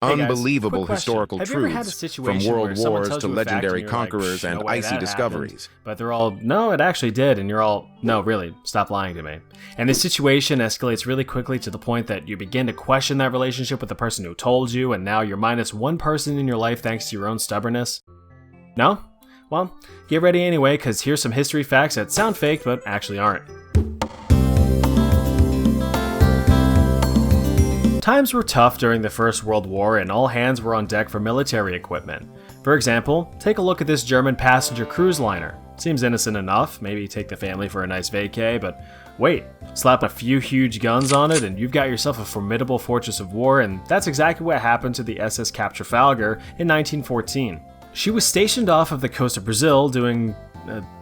Hey guys, Unbelievable quick question. historical Have you ever had a truths, from situation where world someone wars tells to you a fact and legendary you're like, conquerors no and way icy that discoveries. happened, but they're all, no, it actually did, and you're all, no, really, stop lying to me. And the situation escalates really quickly to the point that you begin to question that relationship with the person who told you, and now you're minus one person in your life thanks to your own stubbornness? No? Well, get ready anyway, because here's some history facts that sound fake but actually aren't. Times were tough during the First World War and all hands were on deck for military equipment. For example, take a look at this German passenger cruise liner. Seems innocent enough, maybe take the family for a nice vacay, but wait, slap a few huge guns on it and you've got yourself a formidable fortress of war, and that's exactly what happened to the SS Cap Trafalgar in 1914. She was stationed off of the coast of Brazil doing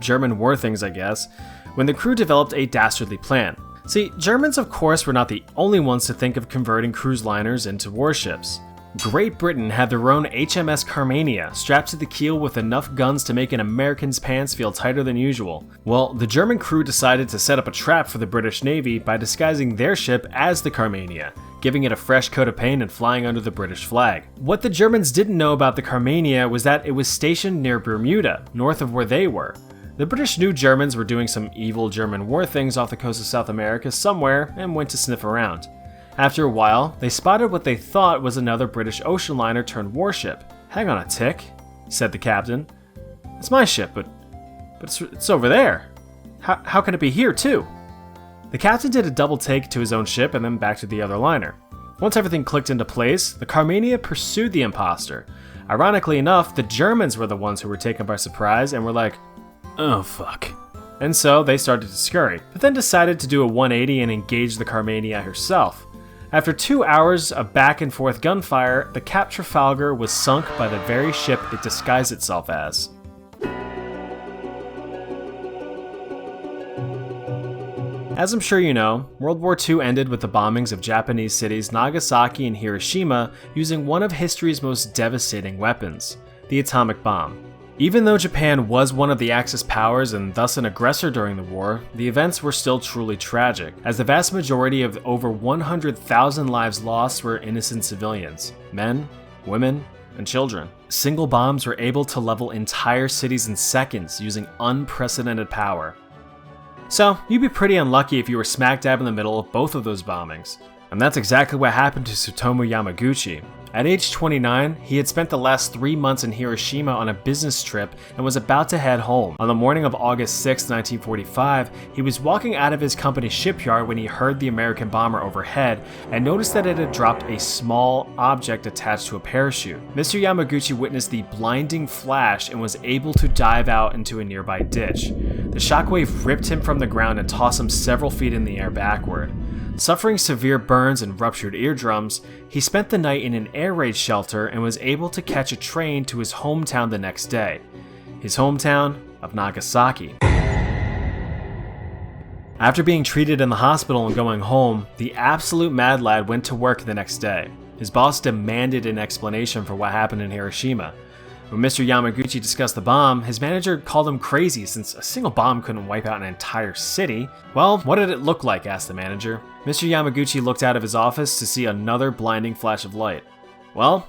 German war things, I guess, when the crew developed a dastardly plan. See, Germans of course were not the only ones to think of converting cruise liners into warships. Great Britain had their own HMS Carmania strapped to the keel with enough guns to make an American's pants feel tighter than usual. Well, the German crew decided to set up a trap for the British Navy by disguising their ship as the Carmania, giving it a fresh coat of paint and flying under the British flag. What the Germans didn't know about the Carmania was that it was stationed near Bermuda, north of where they were. The British knew Germans were doing some evil German war things off the coast of South America somewhere and went to sniff around. After a while, they spotted what they thought was another British ocean liner turned warship. "Hang on a tick," said the captain. "It's my ship, but it's over there. How can it be here too?" The captain did a double take to his own ship and then back to the other liner. Once everything clicked into place, the Carmania pursued the imposter. Ironically enough, the Germans were the ones who were taken by surprise and were like, "Oh fuck." And so they started to scurry, but then decided to do a 180 and engage the Carmania herself. After 2 hours of back and forth gunfire, the Cap Trafalgar was sunk by the very ship it disguised itself as. As I'm sure you know, World War II ended with the bombings of Japanese cities Nagasaki and Hiroshima using one of history's most devastating weapons, the atomic bomb. Even though Japan was one of the Axis powers and thus an aggressor during the war, the events were still truly tragic, as the vast majority of over 100,000 lives lost were innocent civilians, men, women, and children. Single bombs were able to level entire cities in seconds using unprecedented power. So, you'd be pretty unlucky if you were smack dab in the middle of both of those bombings. And that's exactly what happened to Tsutomu Yamaguchi. At age 29, he had spent the last 3 months in Hiroshima on a business trip and was about to head home. On the morning of August 6, 1945, he was walking out of his company's shipyard when he heard the American bomber overhead and noticed that it had dropped a small object attached to a parachute. Mr. Yamaguchi witnessed the blinding flash and was able to dive out into a nearby ditch. The shockwave ripped him from the ground and tossed him several feet in the air backward. Suffering severe burns and ruptured eardrums, he spent the night in an air raid shelter and was able to catch a train to his hometown the next day. His hometown of Nagasaki. After being treated in the hospital and going home, the absolute mad lad went to work the next day. His boss demanded an explanation for what happened in Hiroshima. When Mr. Yamaguchi discussed the bomb, his manager called him crazy since a single bomb couldn't wipe out an entire city. "Well, what did it look like?" asked the manager. Mr. Yamaguchi looked out of his office to see another blinding flash of light. "Well,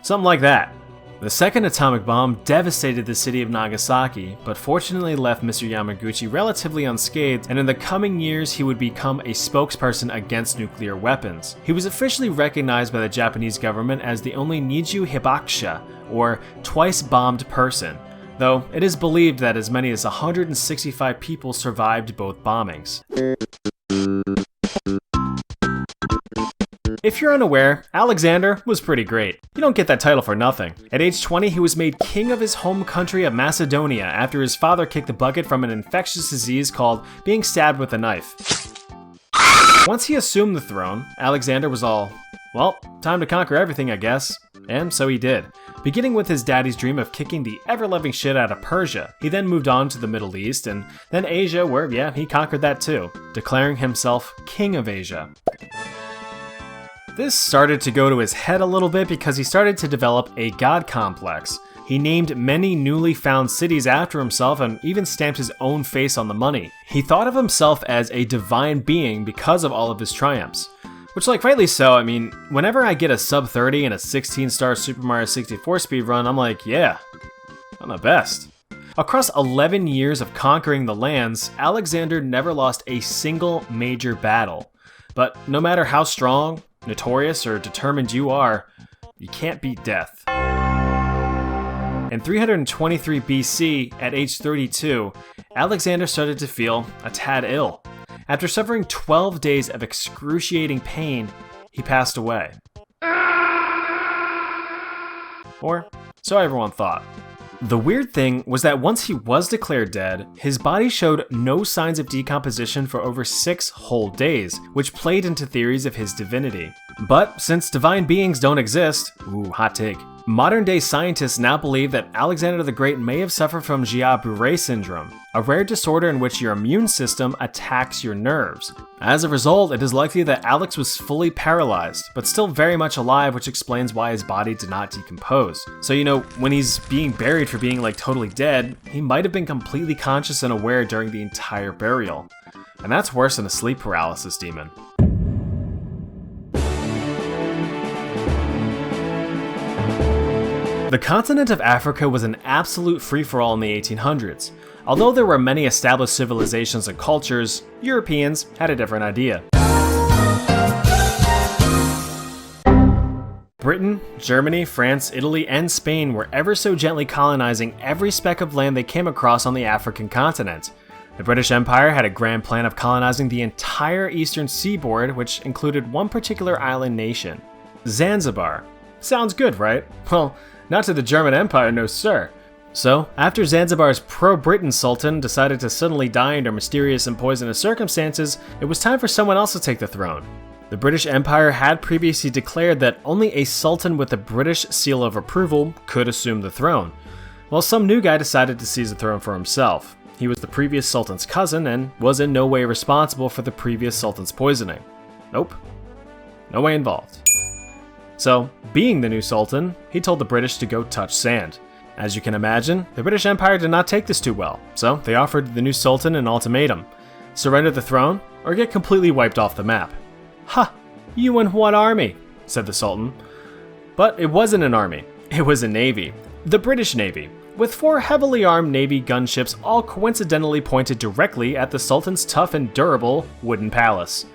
something like that." The second atomic bomb devastated the city of Nagasaki, but fortunately left Mr. Yamaguchi relatively unscathed, and in the coming years he would become a spokesperson against nuclear weapons. He was officially recognized by the Japanese government as the only Niju Hibakusha, or twice-bombed person, though it is believed that as many as 165 people survived both bombings. If you're unaware, Alexander was pretty great. You don't get that title for nothing. At age 20, he was made king of his home country of Macedonia after his father kicked the bucket from an infectious disease called being stabbed with a knife. Once he assumed the throne, Alexander was all, well, time to conquer everything, I guess. And so he did, beginning with his daddy's dream of kicking the ever-loving shit out of Persia. He then moved on to the Middle East and then Asia, where, yeah, he conquered that too, declaring himself King of Asia. This started to go to his head a little bit because he started to develop a god complex. He named many newly found cities after himself and even stamped his own face on the money. He thought of himself as a divine being because of all of his triumphs. Which, like, rightly so. I mean, whenever I get a sub 30 in a 16-star Super Mario 64 speedrun, I'm like, yeah, I'm the best. Across 11 years of conquering the lands, Alexander never lost a single major battle. But no matter how strong, notorious, or determined you are, you can't beat death. In 323 BC, at age 32, Alexander started to feel a tad ill. After suffering 12 days of excruciating pain, he passed away. Or so everyone thought. The weird thing was that once he was declared dead, his body showed no signs of decomposition for over 6 whole days, which played into theories of his divinity. But since divine beings don't exist, ooh, hot take, modern-day scientists now believe that Alexander the Great may have suffered from Guillain-Barré syndrome, a rare disorder in which your immune system attacks your nerves. As a result, it is likely that Alex was fully paralyzed, but still very much alive, which explains why his body did not decompose. So, you know, when he's being buried for being like totally dead, he might have been completely conscious and aware during the entire burial. And that's worse than a sleep paralysis demon. The continent of Africa was an absolute free-for-all in the 1800s. Although there were many established civilizations and cultures, Europeans had a different idea. Britain, Germany, France, Italy, and Spain were ever so gently colonizing every speck of land they came across on the African continent. The British Empire had a grand plan of colonizing the entire eastern seaboard, which included one particular island nation, Zanzibar. Sounds good, right? Well, not to the German Empire, no sir. So, after Zanzibar's pro-Britain Sultan decided to suddenly die under mysterious and poisonous circumstances, it was time for someone else to take the throne. The British Empire had previously declared that only a sultan with the British seal of approval could assume the throne. Well, some new guy decided to seize the throne for himself. He was the previous sultan's cousin and was in no way responsible for the previous sultan's poisoning. Nope. No way involved. So, being the new sultan, he told the British to go touch sand. As you can imagine, the British Empire did not take this too well, so they offered the new sultan an ultimatum. Surrender the throne, or get completely wiped off the map. "Ha! You and what army?" said the sultan. But it wasn't an army, it was a navy. The British Navy, with 4 heavily armed navy gunships all coincidentally pointed directly at the sultan's tough and durable wooden palace.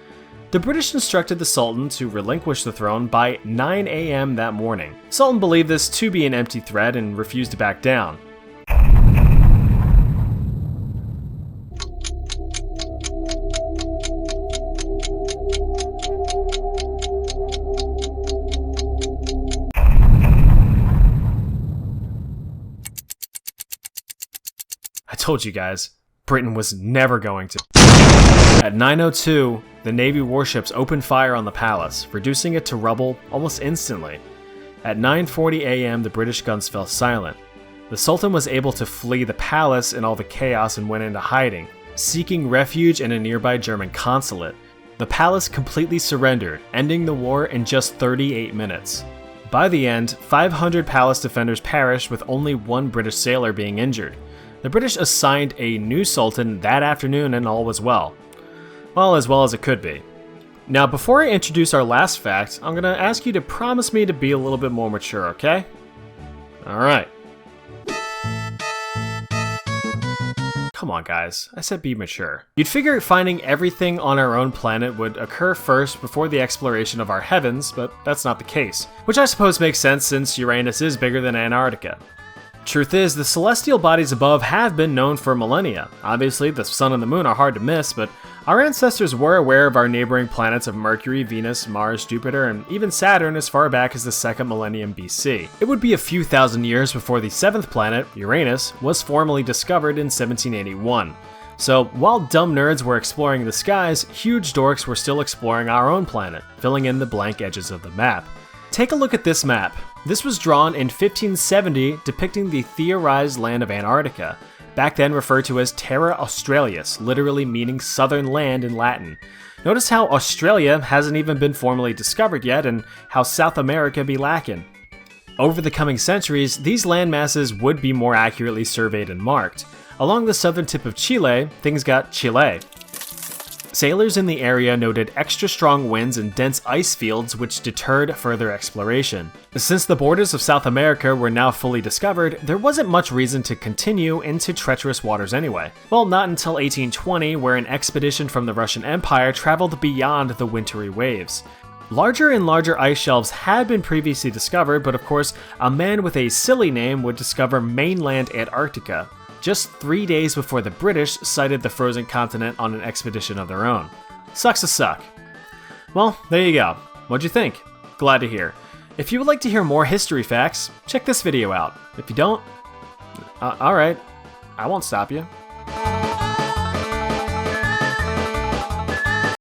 The British instructed the Sultan to relinquish the throne by 9 a.m. that morning. Sultan believed this to be an empty threat and refused to back down. I told you guys, Britain was never going to. At 9:02, the Navy warships opened fire on the palace, reducing it to rubble almost instantly. At 9:40 a.m., the British guns fell silent. The Sultan was able to flee the palace in all the chaos and went into hiding, seeking refuge in a nearby German consulate. The palace completely surrendered, ending the war in just 38 minutes. By the end, 500 palace defenders perished, with only 1 British sailor being injured. The British assigned a new sultan that afternoon and all was well. Well, as well as it could be. Now, before I introduce our last fact, I'm gonna ask you to promise me to be a little bit more mature, okay? Alright. Come on, guys. I said be mature. You'd figure finding everything on our own planet would occur first before the exploration of our heavens, but that's not the case. Which I suppose makes sense since Uranus is bigger than Antarctica. Truth is, the celestial bodies above have been known for millennia. Obviously, the sun and the moon are hard to miss, but our ancestors were aware of our neighboring planets of Mercury, Venus, Mars, Jupiter, and even Saturn as far back as the 2nd millennium BC. It would be a few thousand years before the 7th planet, Uranus, was formally discovered in 1781. So, while dumb nerds were exploring the skies, huge dorks were still exploring our own planet, filling in the blank edges of the map. Take a look at this map. This was drawn in 1570, depicting the theorized land of Antarctica, back then referred to as Terra Australis, literally meaning southern land in Latin. Notice how Australia hasn't even been formally discovered yet, and how South America be lacking. Over the coming centuries, these land masses would be more accurately surveyed and marked. Along the southern tip of Chile, things got Chile. Sailors in the area noted extra strong winds and dense ice fields which deterred further exploration. Since the borders of South America were now fully discovered, there wasn't much reason to continue into treacherous waters anyway. Well, not until 1820, where an expedition from the Russian Empire traveled beyond the wintry waves. Larger and larger ice shelves had been previously discovered, but of course, a man with a silly name would discover mainland Antarctica, just 3 days before the British sighted the frozen continent on an expedition of their own. Sucks to suck. Well, there you go. What'd you think? Glad to hear. If you would like to hear more history facts, check this video out. If you don't, alright, I won't stop you.